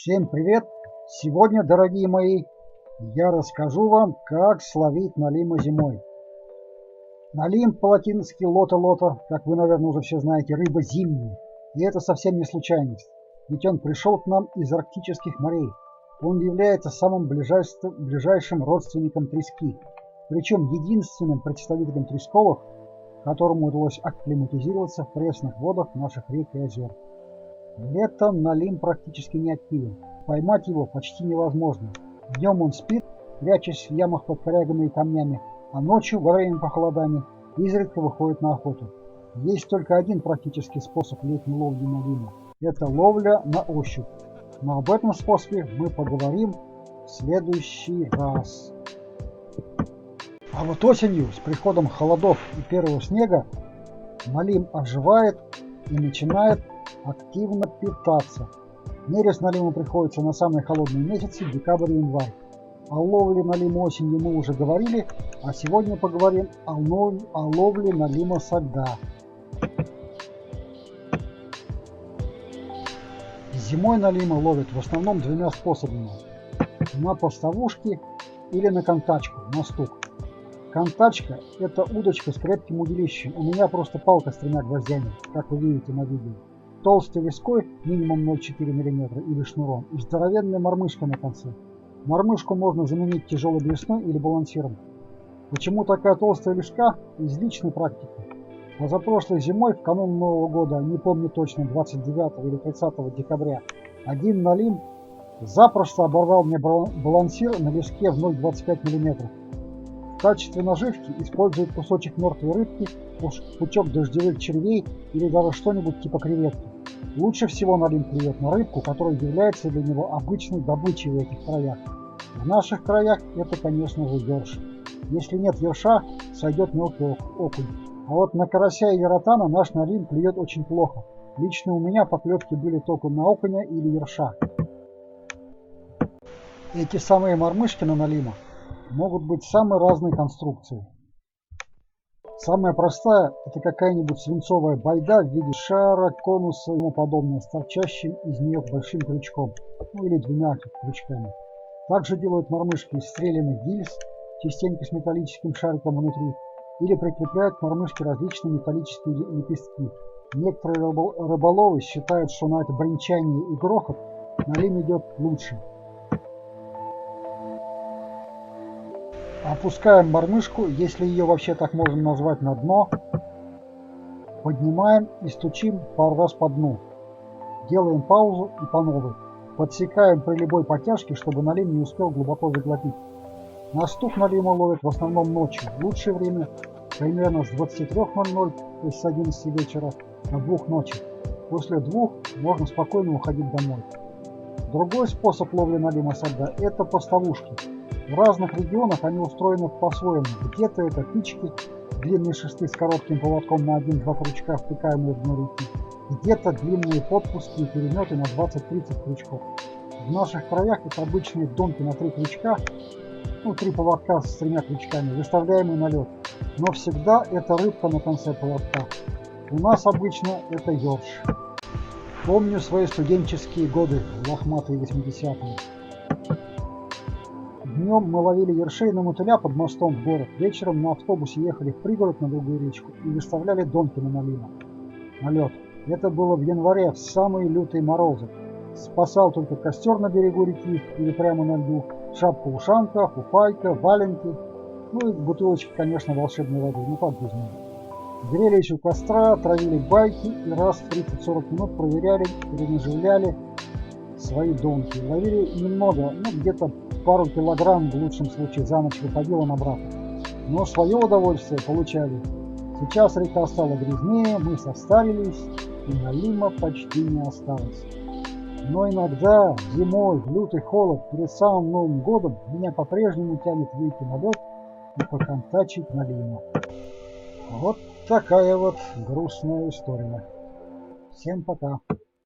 Всем привет! Сегодня, дорогие мои, я расскажу вам, как словить налима зимой. Налим по-латински лото-лото, как вы, наверное, уже все знаете, рыба зимняя. И это совсем не случайность, ведь он пришел к нам из арктических морей. Он является самым ближайшим родственником трески, причем единственным представителем тресковых, которому удалось акклиматизироваться в пресных водах наших рек и озер. Летом налим практически не активен. Поймать его почти невозможно. Днем он спит, прячась в ямах под корягами и камнями, а ночью, во время похолодания, изредка выходит на охоту. Есть только один практический способ летней ловли налима. Это ловля на ощупь. Но об этом способе мы поговорим в следующий раз. А вот осенью, с приходом холодов и первого снега, налим оживает и начинает активно питаться. Нерест налима приходится на самые холодные месяцы, декабрь и январь. О ловле налима осенью мы уже говорили, а сегодня поговорим о ловле налима со льда. Зимой налима ловят в основном двумя способами: на поставушке или на контачку, на стук. Контачка – это удочка с крепким удилищем, у меня просто палка с 3 гвоздями, как вы видите на видео. Толстой леской, минимум 0,4 мм, или шнуром, и здоровенная мормышка на конце. Мормышку можно заменить тяжелой блесной или балансиром. Почему такая толстая леска? Из личной практики. Позапрошлой зимой, в канун Нового года, не помню точно, 29 или 30 декабря, один налим запросто оборвал мне балансир на леске в 0,25 мм. В качестве наживки используют кусочек мертвой рыбки, пучок дождевых червей или даже что-нибудь типа креветки. Лучше всего налим клюет на рыбку, которая является для него обычной добычей в этих краях. В наших краях это, конечно же, ерш. Если нет ерша, сойдет мелкий окунь. А вот на карася или ротана наш налим клюет очень плохо. Лично у меня поклевки были только на окуня или ерша. Эти самые мормышки на налима могут быть самой разной конструкции. Самая простая – это какая-нибудь свинцовая байда в виде шара, конуса и тому подобное, с торчащим из нее большим крючком, или 2 крючками. Также делают мормышки из стреляных гильз, частенько с металлическим шариком внутри, или прикрепляют к мормышке различные металлические лепестки. Некоторые рыболовы считают, что на это бренчание и грохот налим идет лучше. Опускаем мормышку, если ее вообще так можно назвать, на дно. Поднимаем и стучим пару раз по дну. Делаем паузу и по новой. Подсекаем при любой подтяжке, чтобы налим не успел глубоко заглотить. На стук налима ловят в основном ночью. Лучшее время примерно с 23:00, то есть с 11 вечера, до 2 ночи. После 2 можно спокойно уходить домой. Другой способ ловли налима со льда – это поставушки. В разных регионах они устроены по-своему. Где-то это тычки, длинные шесты с коротким поводком на 1-2 крючка, втыкаемые в дно реки. Где-то длинные подпуски и переметы на 20-30 крючков. В наших краях это обычные донки на 3 крючка, 3 поводка с 3 крючками, выставляемые на лед. Но всегда это рыбка на конце поводка. У нас обычно это ерш. Помню свои студенческие годы, лохматые 80-е. Днем мы ловили ершей на мотыля под мостом в город. Вечером на автобусе ехали в пригород на другую речку и выставляли донки на лед. Это было в январе, в самые лютые морозы. Спасал только костер на берегу реки или прямо на льду, шапка-ушанка, фуфайка, валенки, и бутылочки, конечно, волшебной воды, как без нее. Грелись у костра, травили байки и раз в 30-40 минут проверяли, перенаживляли свои донки. Ловили немного, где-то пару килограмм в лучшем случае за ночь выходило на брата. Но свое удовольствие получали. Сейчас река стала грязнее, мы состарились, и налима почти не осталось. Но иногда зимой, в лютый холод, перед самым Новым годом, меня по-прежнему тянет выйти на лед и поконтачить налима. Вот такая вот грустная история. Всем пока.